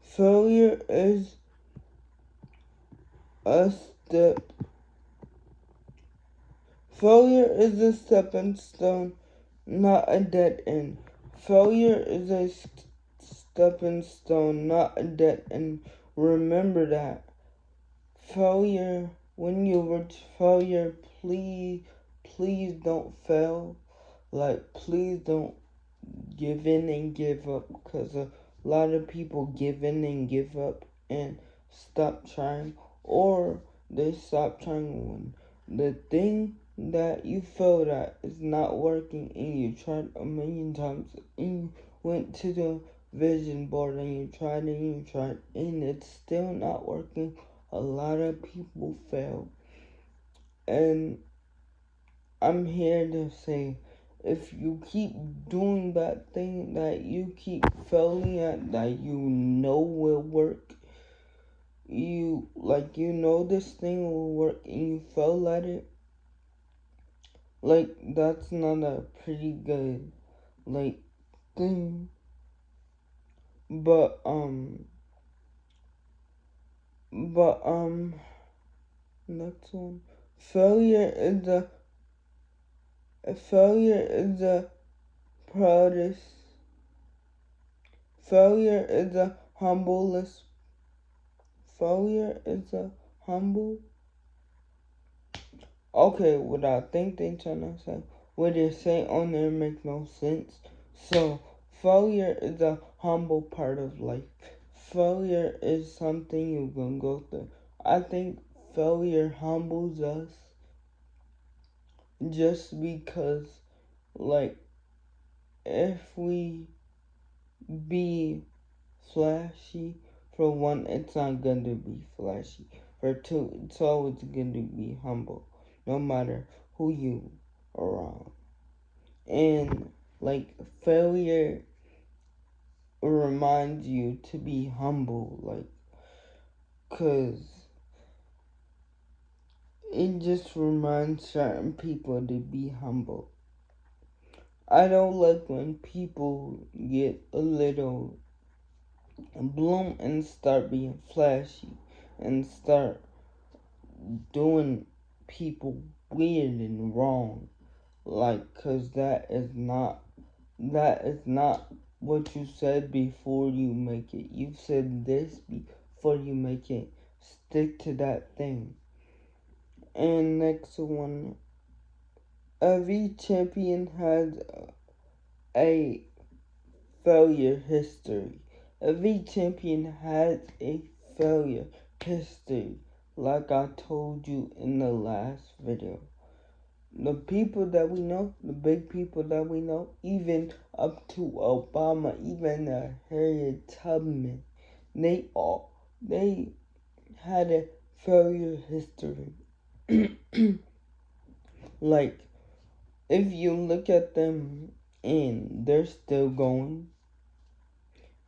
Failure is a step. Failure is a stepping stone, not a dead end. Failure is a stepping stone, not a dead end. Remember that. Failure, when you reach failure, please don't fail. Like, please don't give in and give up, because a lot of people give in and give up and stop trying, or they stop trying when the thing that you feel that is not working and you tried a million times and you went to the vision board and you tried and it's still not working. A lot of people fail, and I'm here to say, if you keep doing that thing that you keep failing at, that you know will work, you know this thing will work and you fail at it, like, that's not a pretty good, like, thing. But, next one. Failure is the, failure is the proudest, failure is the humblest, failure is a humble. Okay, what I think they trying to say, what they say on there makes no sense. So, failure is a humble part of life. Failure is something you're gonna go through. I think failure humbles us just because, like, if we be flashy, for one, it's not going to be flashy. For two, it's always going to be humble, no matter who you are around. And, like, failure reminds you to be humble, like, cause it just reminds certain people to be humble. I don't like when people get a little bloom and start being flashy and start doing people weird and wrong, like, cause that is not what you said before you make it. You said this before you make it. Stick to that thing. And next one, every champion has a failure history. Every champion has a failure history, like I told you in the last video. The people that we know, the big people that we know, even up to Obama, even Harriet Tubman, they had a failure history. Like, if you look at them and they're still going,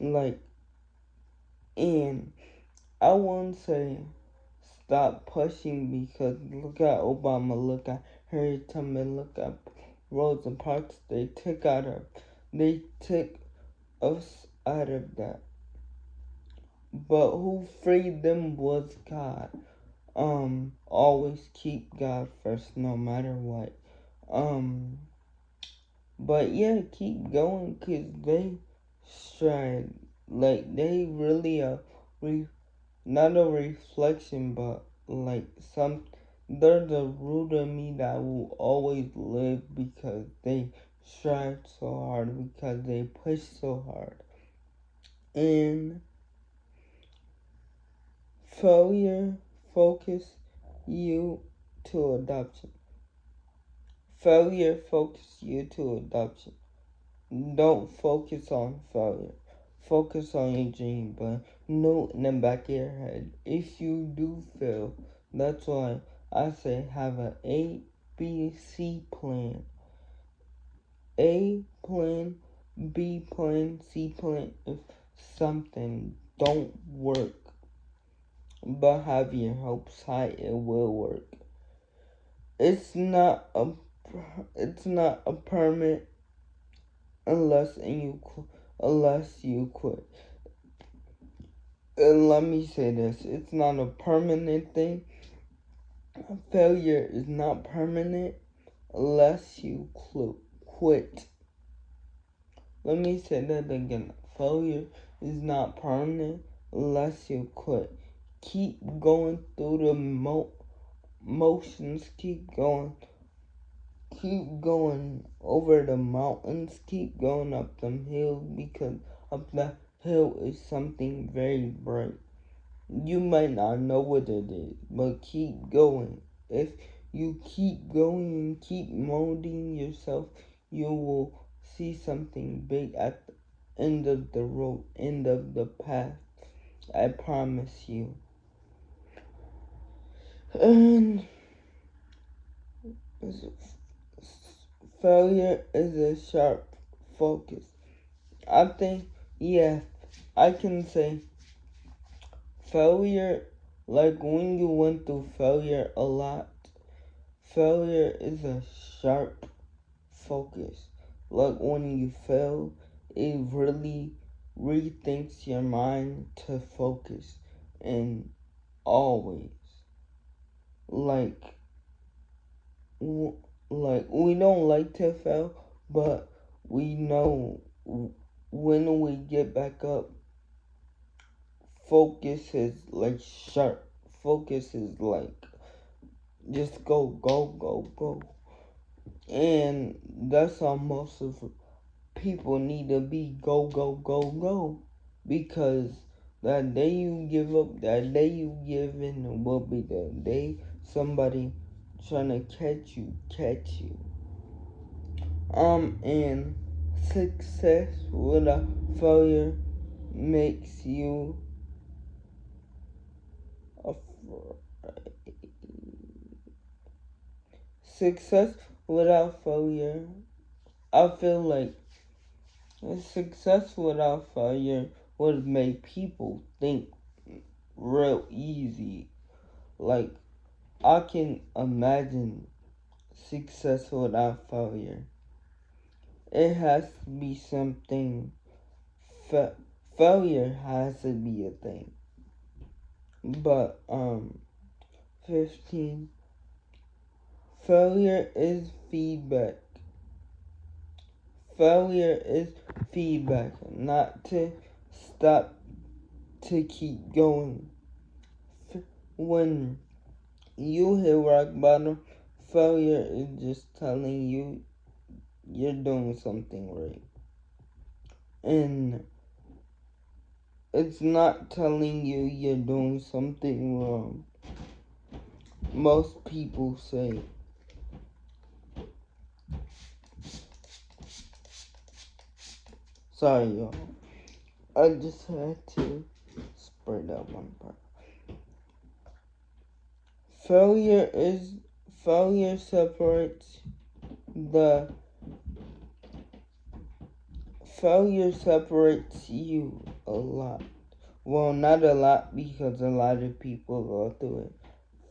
like, and I won't say stop pushing, because look at Obama, look at Harriet Tubman, look at Rosa Parks. They took us out of that. But who freed them was God. Always keep God first, no matter what. But yeah, keep going, cause they stride. Like, they really not a reflection, but like they're the root of me that will always live, because they strive so hard, because they push so hard. And failure focus you to adoption. Failure focus you to adoption. Don't focus on failure. Focus on your dream, but know in the back of your head, if you do fail, that's why I say have an A, B, C plan. A plan, B plan, C plan. If something don't work, but have your hopes high, it will work. It's not a permanent unless you quit. And let me say this, it's not a permanent thing. Failure is not permanent unless you quit. Let me say that again. Failure is not permanent unless you quit. Keep going through the motions. Keep going. Keep going over the mountains. Keep going up them hills, because up the hill is something very bright. You might not know what it is, but keep going. If you keep going and keep molding yourself, you will see something big at the end of the road, end of the path. I promise you. And failure is a sharp focus. I think, yeah, I can say failure, like when you went through failure a lot, failure is a sharp focus. Like when you fail, it really rethinks your mind to focus. And always, like, like we don't like to fail, but we know when we get back up, focus is like sharp. Focus is like just go, go, go, go. And that's how most of people need to be, go, go, go, go. Because that day you give up, that day you give in will be the day somebody trying to catch you, And success without failure makes you a success without failure. I feel like success without failure would make people think real easy. Like, I can imagine success without failure. It has to be something. Failure has to be a thing. But 15. Failure is feedback. Failure is feedback, not to stop, to keep going. When you hit rock bottom, failure is just telling you you're doing something right. And it's not telling you you're doing something wrong. Most people say, sorry y'all, I just had to spread out one part. Failure separates you a lot. Well, not a lot, because a lot of people go through it.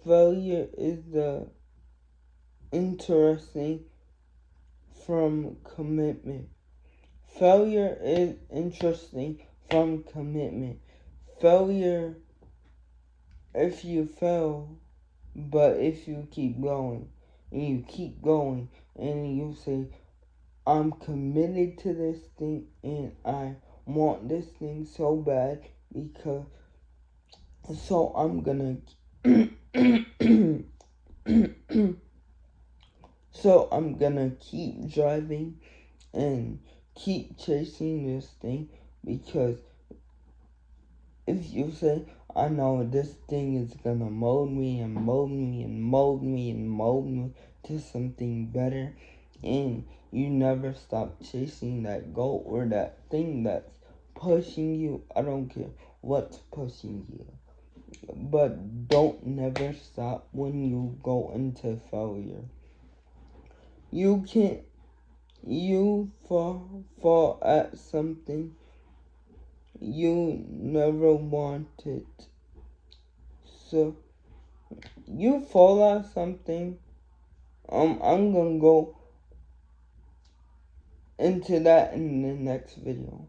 Failure is the interesting from commitment. Failure is interesting from commitment. Failure, if you fail, but if you keep going, and you keep going, and you say, I'm committed to this thing, and I want this thing so bad, because, so I'm gonna, so I'm gonna keep driving and keep chasing this thing, because if you say, I know this thing is gonna mold me and mold me and mold me and mold me to something better, and you never stop chasing that goal or that thing that's pushing you. I don't care what's pushing you, but don't never stop when you go into failure. You can't, you fall at something you never wanted. So you fall at something. I'm gonna go into that in the next video.